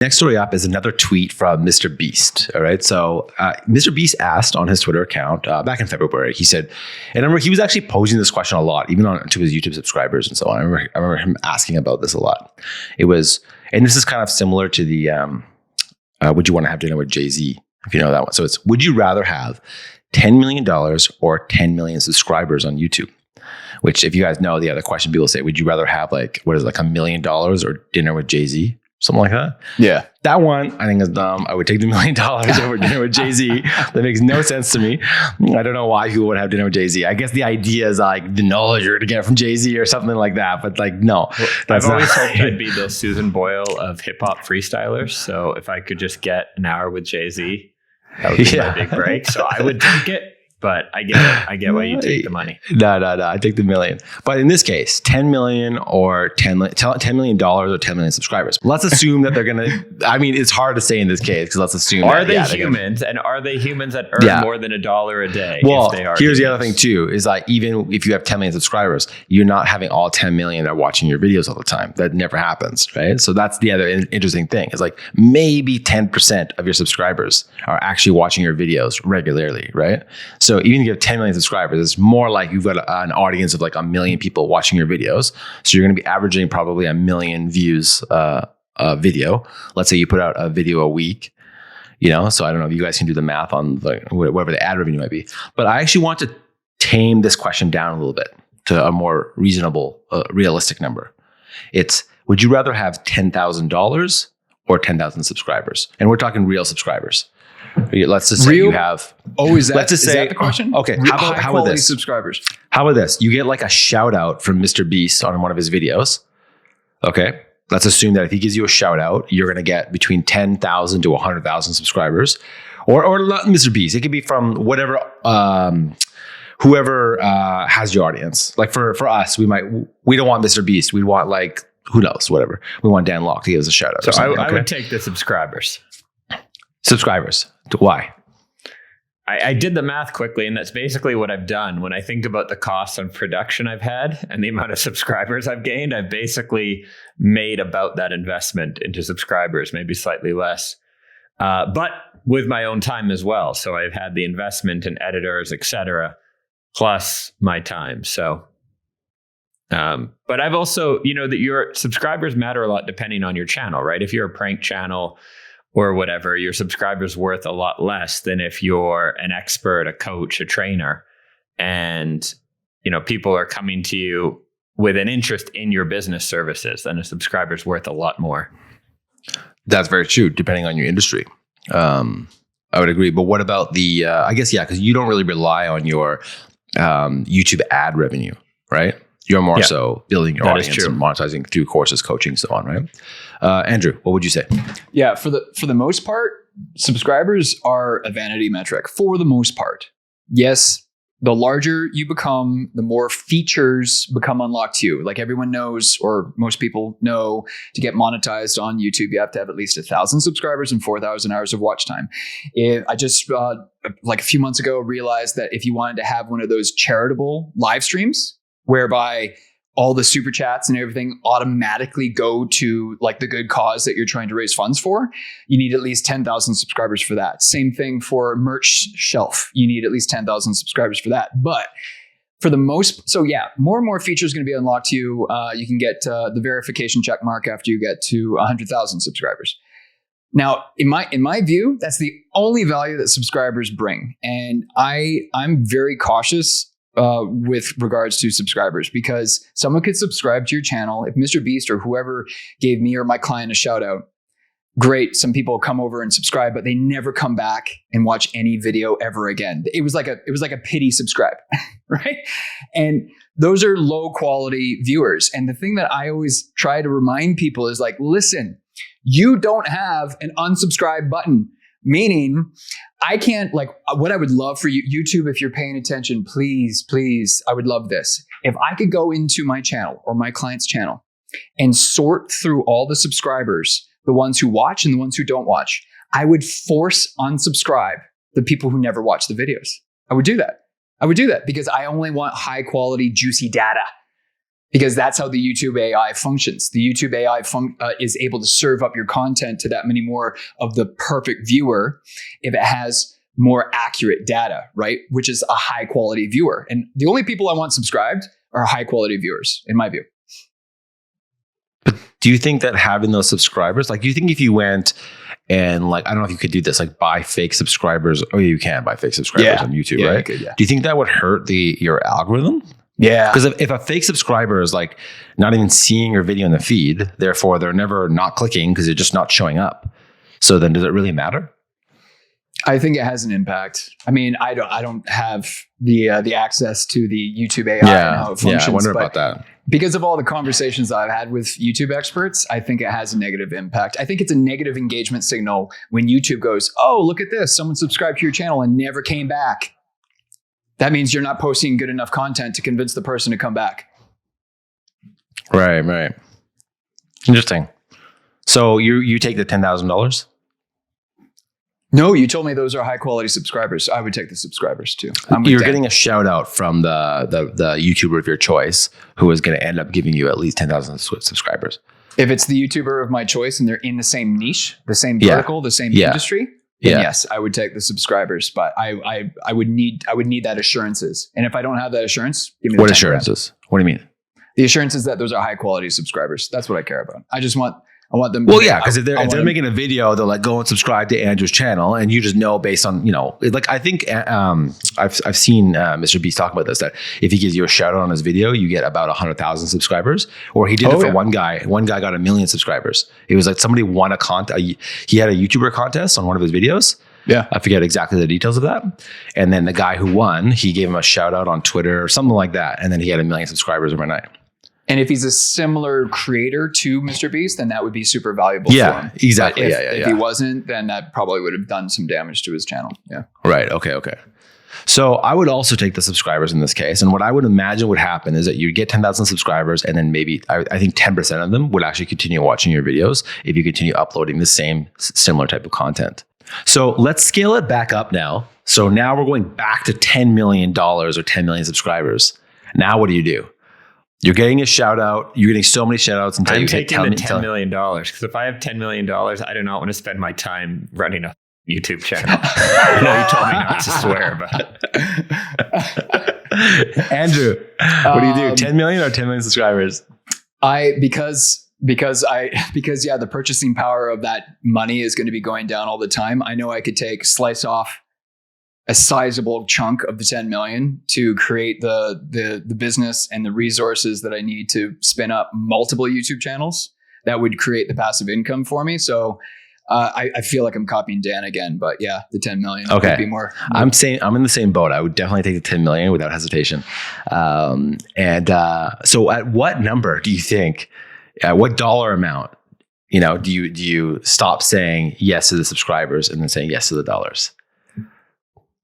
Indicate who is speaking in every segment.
Speaker 1: Next story up is another tweet from MrBeast. All right. So MrBeast asked on his Twitter account back in February, he said, and I remember he was actually posing this question a lot, even to his YouTube subscribers and so on. I remember him asking about this a lot. It was, and this is kind of similar to the, would you want to have dinner with Jay-Z? If you know that one. So it's, would you rather have $10 million or 10 million subscribers on YouTube? Which, if you guys know the other question, people say, would you rather have like $1 million or dinner with Jay-Z? Something like that.
Speaker 2: Yeah.
Speaker 1: That one I think is dumb. I would take the $1 million over dinner with Jay-Z. That makes no sense to me. I don't know why people would have dinner with Jay-Z. I guess the idea is like the knowledge you're going to get from Jay-Z or something like that. But like, no.
Speaker 3: I've always hoped I'd be the Susan Boyle of hip hop freestylers. So if I could just get an hour with Jay-Z, that would be my big break. So I would take it. But I get why you take the money.
Speaker 1: No. I take the million. But in this case, 10 million or $10 million or 10 million subscribers. Let's assume that they're going to, I mean, it's hard to say in this case because let's assume
Speaker 3: are they humans and are they humans that earn more than $1 a day?
Speaker 1: Well,
Speaker 3: if they are
Speaker 1: here's
Speaker 3: humans?
Speaker 1: the other thing too, is like, even if you have 10 million subscribers, you're not having all 10 million that are watching your videos all the time. That never happens, right? So that's the other interesting thing is like maybe 10% of your subscribers are actually watching your videos regularly, right? So even if you have 10 million subscribers, it's more like you've got an audience of like 1 million people watching your videos. So you're going to be averaging probably 1 million views a video. Let's say you put out a video a week, so I don't know if you guys can do the math on whatever the ad revenue might be. But I actually want to tame this question down a little bit to a more reasonable, realistic number. It's, would you rather have $10,000 or 10,000 subscribers? And we're talking real subscribers. Let's just say you have.
Speaker 2: Oh, is that,
Speaker 1: let's just
Speaker 2: is
Speaker 1: say,
Speaker 2: that the question?
Speaker 1: Okay, how about this?
Speaker 2: Subscribers.
Speaker 1: How about this? You get like a shout out from MrBeast on one of his videos. Okay, let's assume that if he gives you a shout out, you're going to get between 10,000 to 100,000 subscribers, or not MrBeast. It could be from whatever, whoever has your audience. Like for us, we don't want MrBeast. We want like, who knows, whatever. We want Dan Locke to give us a shout out.
Speaker 3: So I would take the subscribers.
Speaker 1: Subscribers. Why?
Speaker 3: I did the math quickly, and that's basically what I've done. When I think about the cost of production I've had and the amount of subscribers I've gained, I've basically made about that investment into subscribers, maybe slightly less, but with my own time as well. So I've had the investment in editors, etc., plus my time. So, but I've also, that your subscribers matter a lot depending on your channel, right? If you're a prank channel or whatever, your subscribers worth a lot less than if you're an expert, a coach, a trainer, and people are coming to you with an interest in your business services. Then a subscriber's worth a lot more.
Speaker 1: That's very true, depending on your industry. I would agree. But what about the? I guess because you don't really rely on your YouTube ad revenue, right? You're more so building your audience and monetizing through courses, coaching, so on, right? Andrew, what would you say?
Speaker 2: Yeah, for the most part, subscribers are a vanity metric for the most part. Yes, the larger you become, the more features become unlocked to you. Like everyone knows, or most people know, to get monetized on YouTube, you have to have at least 1,000 subscribers and 4,000 hours of watch time. I just, like a few months ago, realized that if you wanted to have one of those charitable live streams, whereby all the super chats and everything automatically go to like the good cause that you're trying to raise funds for, you need at least 10,000 subscribers for that. Same thing for merch shelf. You need at least 10,000 subscribers for that. But for the most, more and more features going to be unlocked to you. You can get the verification check mark after you get to 100,000 subscribers. Now, in my view, that's the only value that subscribers bring. And I'm very cautious with regards to subscribers, because someone could subscribe to your channel. If MrBeast or whoever gave me or my client a shout out, great. Some people come over and subscribe, but they never come back and watch any video ever again. It was like a pity subscribe, right? And those are low quality viewers. And the thing that I always try to remind people is like, listen, you don't have an unsubscribe button. Meaning, I can't, like, what I would love for you, YouTube, if you're paying attention, please, I would love this. If I could go into my channel or my client's channel and sort through all the subscribers, the ones who watch and the ones who don't watch, I would force unsubscribe the people who never watch the videos. I would do that because I only want high quality, juicy data. Because that's how the YouTube AI functions. The YouTube AI is able to serve up your content to that many more of the perfect viewer if it has more accurate data, right? Which is a high quality viewer. And the only people I want subscribed are high quality viewers, in my view.
Speaker 1: But do you think that having those subscribers, like, do you think if you went and, like, I don't know if you could do this, like buy fake subscribers, or you can buy fake subscribers on YouTube, right?
Speaker 2: You could,
Speaker 1: Do you think that would hurt your algorithm?
Speaker 2: Yeah.
Speaker 1: Because if a fake subscriber is like not even seeing your video in the feed, therefore they're never not clicking because they're just not showing up. So then does it really matter?
Speaker 2: I think it has an impact. I mean, I don't have the access to the YouTube AI and how it functions.
Speaker 1: Yeah, I wonder about that.
Speaker 2: Because of all the conversations I've had with YouTube experts, I think it has a negative impact. I think it's a negative engagement signal when YouTube goes, "Oh, look at this. Someone subscribed to your channel and never came back." That means you're not posting good enough content to convince the person to come back.
Speaker 1: Right. Interesting. So you take the $10,000?
Speaker 2: No, you told me those are high quality subscribers. I would take the subscribers too.
Speaker 1: You're getting a shout out from the YouTuber of your choice who is going to end up giving you at least 10,000 subscribers.
Speaker 2: If it's the YouTuber of my choice and they're in the same niche, the same vertical, the same industry, then yes, I would take the subscribers. But I would need that assurances. And if I don't have that assurance, give me the
Speaker 1: What assurances? What do you mean?
Speaker 2: The assurance is that those are high quality subscribers. That's what I care about. I want them.
Speaker 1: Well, yeah, because if they're making a video, they'll like go and subscribe to Andrew's channel, and you just know based on, like, I think I've seen MrBeast talk about this, that if he gives you a shout out on his video, you get about 100,000 subscribers. Or he did it for one guy. One guy got 1 million subscribers. It was like somebody won he had a YouTuber contest on one of his videos.
Speaker 2: Yeah,
Speaker 1: I forget exactly the details of that. And then the guy who won, he gave him a shout out on Twitter or something like that, and then he had 1 million subscribers overnight.
Speaker 2: And if he's a similar creator to MrBeast, then that would be super valuable for him.
Speaker 1: Exactly.
Speaker 2: If he wasn't, then that probably would have done some damage to his channel. Yeah.
Speaker 1: Right. Okay. So I would also take the subscribers in this case. And what I would imagine would happen is that you'd get 10,000 subscribers, and then maybe I think 10% of them would actually continue watching your videos if you continue uploading the same similar type of content. So let's scale it back up now. So now we're going back to $10 million or 10 million subscribers. Now what do? You're getting a shout out. You're getting so many shout outs until
Speaker 3: I'm
Speaker 1: you
Speaker 3: taking the $10 million, because if I have $10 million, I do not want to spend my time running a YouTube channel. I know you told me not to swear, but
Speaker 1: Andrew, what do? 10 million or 10 million subscribers?
Speaker 2: Because the purchasing power of that money is going to be going down all the time. I know I could slice off a sizable chunk of the 10 million to create the business and the resources that I need to spin up multiple YouTube channels that would create the passive income for me. So I feel like I'm copying Dan again, but yeah, the 10 million would be more.
Speaker 1: I'm in the same boat. I would definitely take the 10 million without hesitation. So at what number do you think, what dollar amount, do you stop saying yes to the subscribers and then saying yes to the dollars?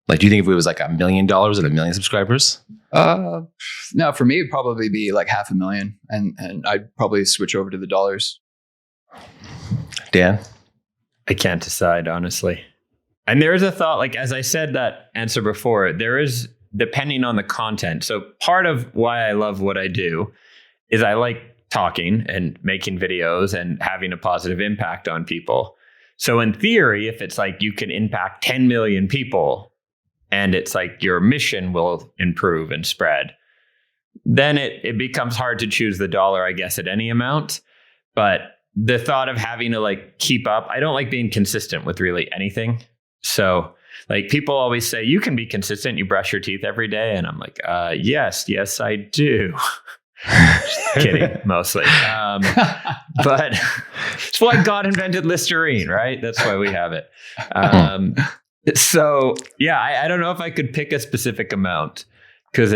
Speaker 1: Like, do you think if it was like $1 million and 1 million subscribers?
Speaker 2: No, for me, it'd probably be like 500,000, and I'd probably switch over to the dollars.
Speaker 1: Dan?
Speaker 3: I can't decide, honestly. And there is a thought, like, as I said that answer before, there is, depending on the content. So part of why I love what I do is I like talking and making videos and having a positive impact on people. So in theory, if it's like you can impact 10 million people, and it's like your mission will improve and spread, then it becomes hard to choose the dollar, I guess, at any amount. But the thought of having to like keep up, I don't like being consistent with really anything. So like people always say, you can be consistent, you brush your teeth every day. And I'm like, yes, I do. Just kidding, mostly. But it's why God invented Listerine, right? That's why we have it. So yeah, I don't know if I could pick a specific amount because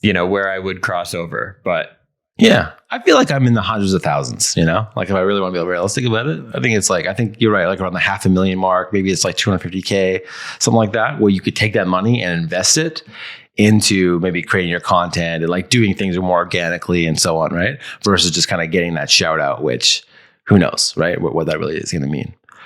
Speaker 3: where I would cross over, but
Speaker 1: yeah, I feel like I'm in the hundreds of thousands, like if I really want to be realistic about it, I think you're right. Like around the 500,000 mark, maybe it's like 250K, something like that, where you could take that money and invest it into maybe creating your content and like doing things more organically and so on, right? Versus just kind of getting that shout out, which who knows, right? What that really is going to mean.